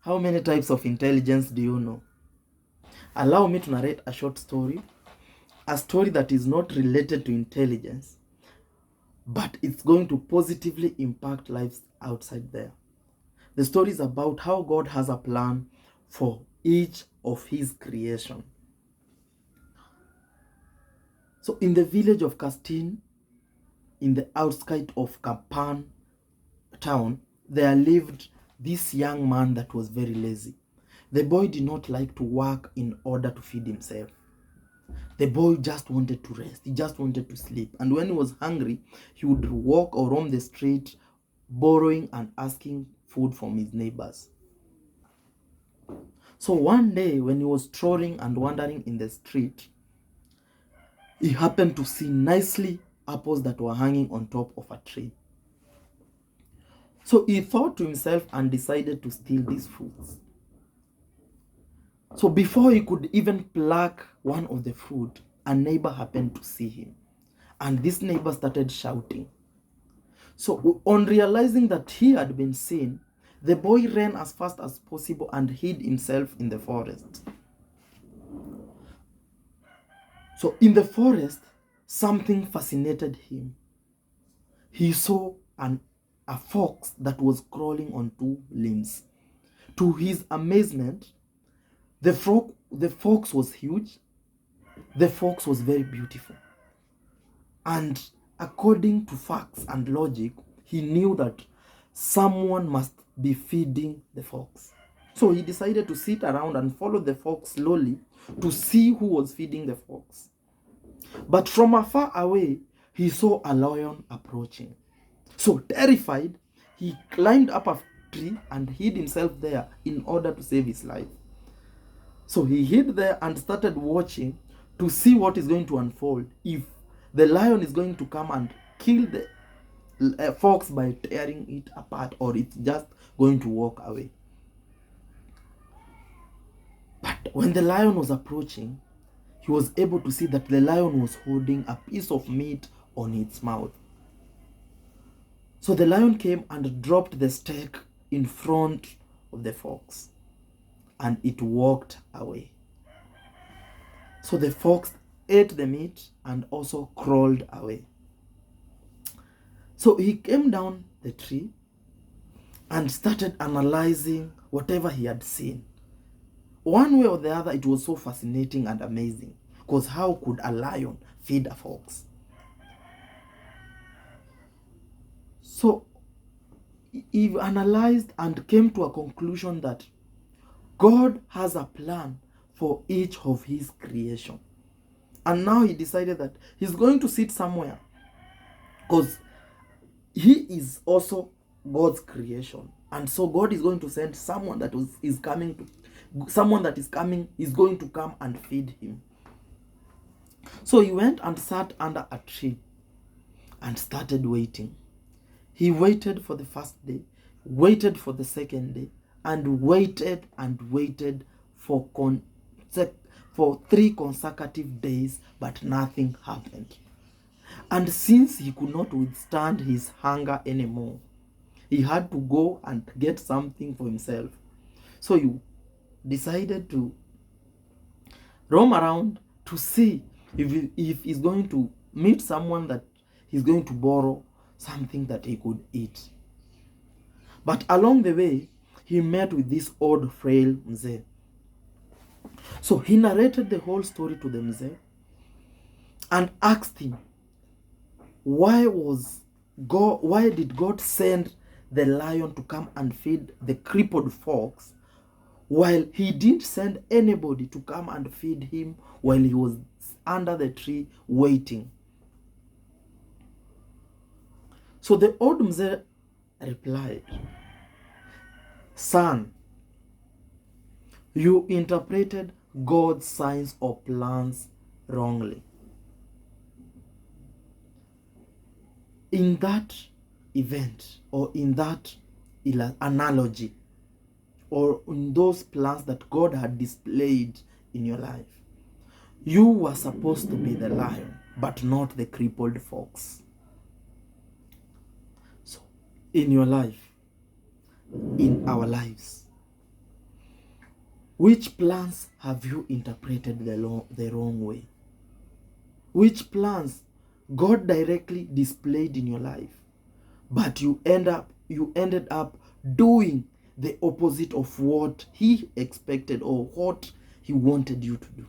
How many types of intelligence do you know? Allow me to narrate a short story, a story that is not related to intelligence, but it's going to positively impact lives outside there. The story is about how God has a plan for each of his creation. So in the village of Castine, in the outskirts of Capan town, there lived this young man that was very lazy. The boy did not like to work in order to feed himself. The boy just wanted to rest. He just wanted to sleep. And when he was hungry, he would walk or roam the street, borrowing and asking food from his neighbors. So one day, when he was strolling and wandering in the street, he happened to see nicely apples that were hanging on top of a tree. So he thought to himself and decided to steal these fruits. So before he could even pluck one of the fruit, a neighbor happened to see him. And this neighbor started shouting. So on realizing that he had been seen, the boy ran as fast as possible and hid himself in the forest. So in the forest, something fascinated him. He saw a fox that was crawling on two limbs. To his amazement, the fox was huge. The fox was very beautiful. And according to facts and logic, he knew that someone must be feeding the fox. So he decided to sit around and follow the fox slowly to see who was feeding the fox. But from afar away, he saw a lion approaching. So terrified, he climbed up a tree and hid himself there in order to save his life. So he hid there and started watching to see what is going to unfold, if the lion is going to come and kill the fox by tearing it apart, or it's just going to walk away. But when the lion was approaching, he was able to see that the lion was holding a piece of meat on its mouth. So the lion came and dropped the steak in front of the fox, and it walked away. So the fox ate the meat and also crawled away. So he came down the tree and started analyzing whatever he had seen. One way or the other, it was so fascinating and amazing, because how could a lion feed a fox? So he analyzed and came to a conclusion that God has a plan for each of his creation. And now he decided that he's going to sit somewhere, because he is also God's creation. And so God is going to send someone that is going to come and feed him. So he went and sat under a tree and started waiting. He waited for the first day, waited for the second day, and waited for 3 consecutive days, but nothing happened. And since he could not withstand his hunger anymore, he had to go and get something for himself. So he decided to roam around to see if he's going to meet someone that he's going to borrow something that he could eat. But along the way, he met with this old frail mzee. So he narrated the whole story to the mzee and asked him, why did God send the lion to come and feed the crippled fox, while he didn't send anybody to come and feed him while he was under the tree waiting? So the old mzee replied, son, you interpreted God's signs or plans wrongly. In that event, or in that analogy, or in those plans that God had displayed in your life, you were supposed to be the lion, but not the crippled fox. So, in your life, in our lives, Which plans have you interpreted the wrong way? Which plans God directly displayed in your life, but you ended up doing the opposite of what He expected or what He wanted you to do?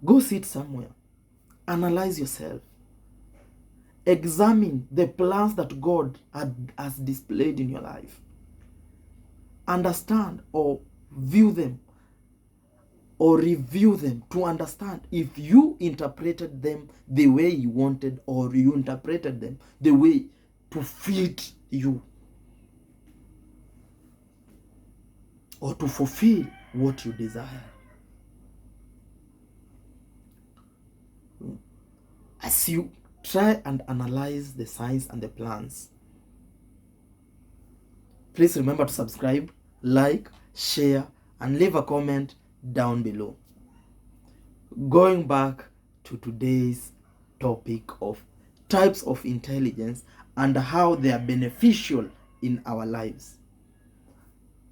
Go sit somewhere, analyze yourself, examine the plans that God has displayed in your life, understand or view them or review them to understand if you interpreted them the way you wanted or you interpreted them the way to fit you or to fulfill what you desire. As you try and analyze the signs and the plans, please remember to subscribe, like, share, and leave a comment down below. Going back to today's topic of types of intelligence and how they are beneficial in our lives.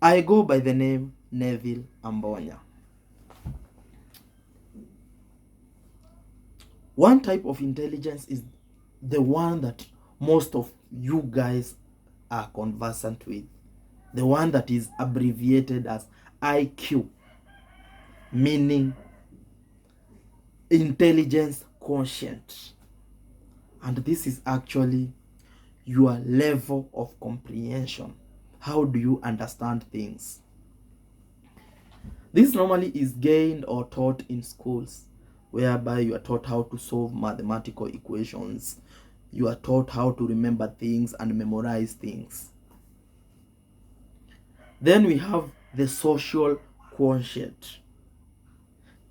I go by the name Neville Ambonya. One type of intelligence is the one that most of you guys are conversant with. The one that is abbreviated as IQ, meaning intelligence quotient. And this is actually your level of comprehension. How do you understand things? This normally is gained or taught in schools, whereby you are taught how to solve mathematical equations. You are taught how to remember things and memorize things. Then we have the social quotient.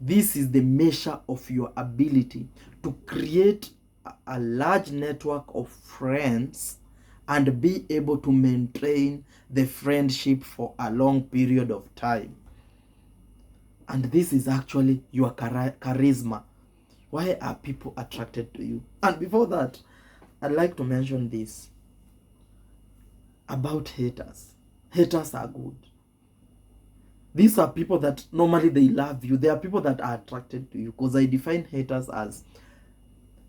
This is the measure of your ability to create a large network of friends and be able to maintain the friendship for a long period of time. And this is actually your charisma. Why are people attracted to you? And before that, I'd like to mention this about haters. Haters are good. These are people that normally they love you. They are people that are attracted to you, because I define haters as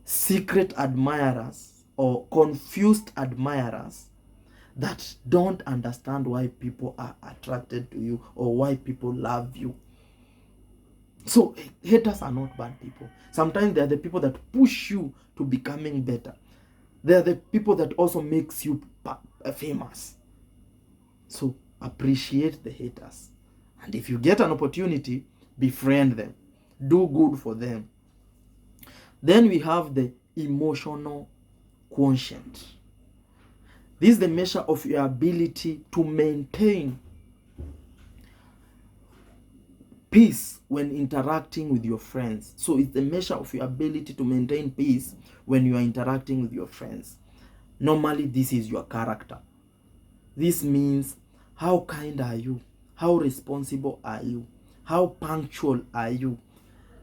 secret admirers or confused admirers that don't understand why people are attracted to you or why people love you. So haters are not bad people. Sometimes they are the people that push you to becoming better. They are the people that also makes you famous. So appreciate the haters. And if you get an opportunity, befriend them. Do good for them. Then we have the emotional quotient. This is the measure of your ability to maintain peace when interacting with your friends. So it's the measure of your ability to maintain peace when you are interacting with your friends. Normally, this is your character. This means how kind are you? How responsible are you? How punctual are you?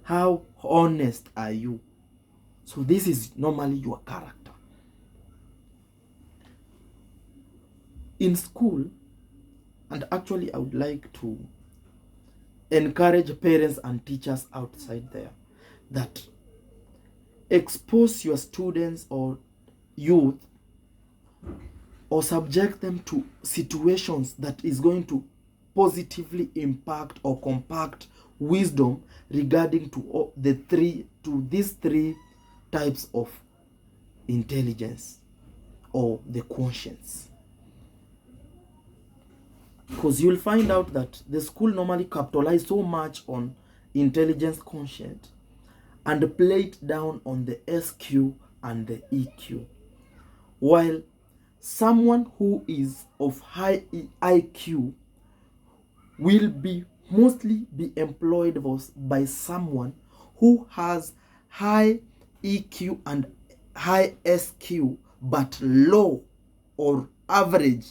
How honest are you? So this is normally your character. In school, and actually I would like to encourage parents and teachers outside there that expose your students or youth or subject them to situations that is going to positively impact or compact wisdom regarding to these three types of intelligence or the quotients. Because you'll find out that the school normally capitalize so much on intelligence quotient and play it down on the SQ and the EQ. While someone who is of high IQ will mostly be employed by someone who has high EQ and high SQ but low or average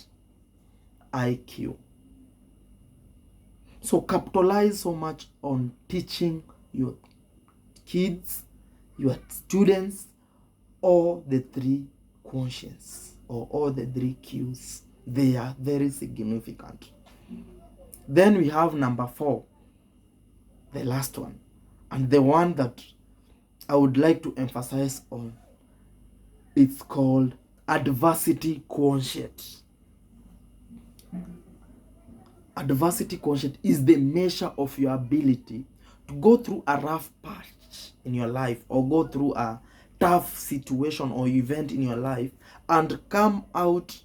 IQ. So capitalize so much on teaching your kids, your students, all the three quotients or all the three Qs. They are very significant. Then we have number 4, the last one, and the one that I would like to emphasize on. It's called adversity quotient. Adversity quotient is the measure of your ability to go through a rough patch in your life, or go through a tough situation or event in your life, and come out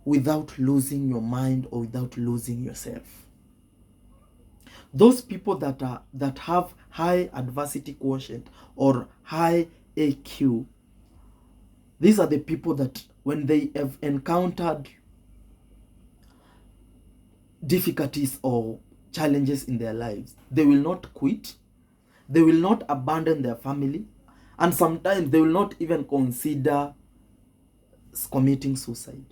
without losing your mind or without losing yourself. Those people that have high adversity quotient or high AQ, these are the people that when they have encountered difficulties or challenges in their lives, they will not quit, they will not abandon their family, and sometimes they will not even consider committing suicide.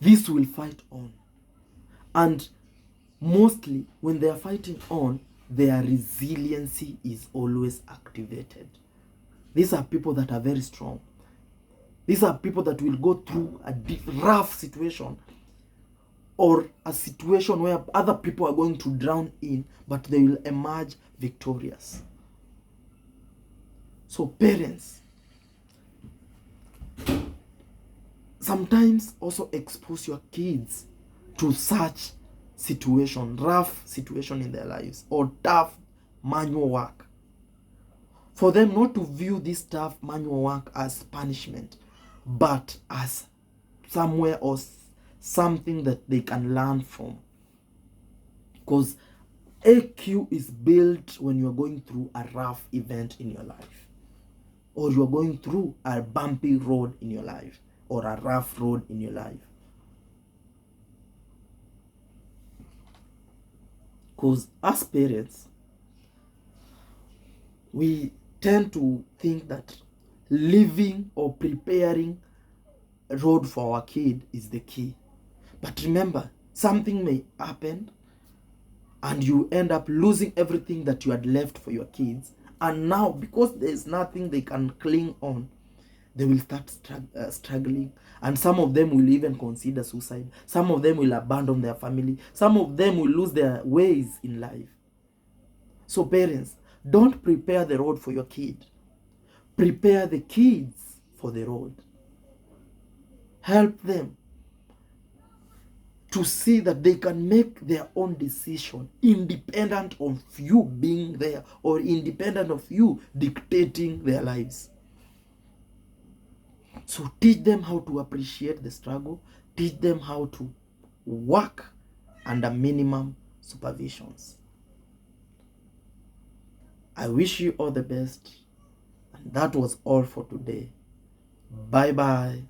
This will fight on, and mostly when they are fighting on, their resiliency is always activated. These are people that are very strong. These are people that will go through a rough situation, or a situation where other people are going to drown in, but they will emerge victorious. So parents, sometimes also expose your kids to such situation, rough situation in their lives, or tough manual work, for them not to view this tough manual work as punishment, but as somewhere or something that they can learn from. Because AQ is built when you're going through a rough event in your life, or you're going through a bumpy road in your life, or a rough road in your life. Because as parents, we tend to think that living or preparing a road for our kid is the key. But remember, something may happen and you end up losing everything that you had left for your kids. And now, because there's nothing they can cling on, they will start struggling. And some of them will even consider suicide. Some of them will abandon their family. Some of them will lose their ways in life. So parents, don't prepare the road for your kid. Prepare the kids for the road. Help them to see that they can make their own decision independent of you being there, or independent of you dictating their lives. So teach them how to appreciate the struggle. Teach them how to work under minimum supervisions. I wish you all the best. And that was all for today. Bye bye.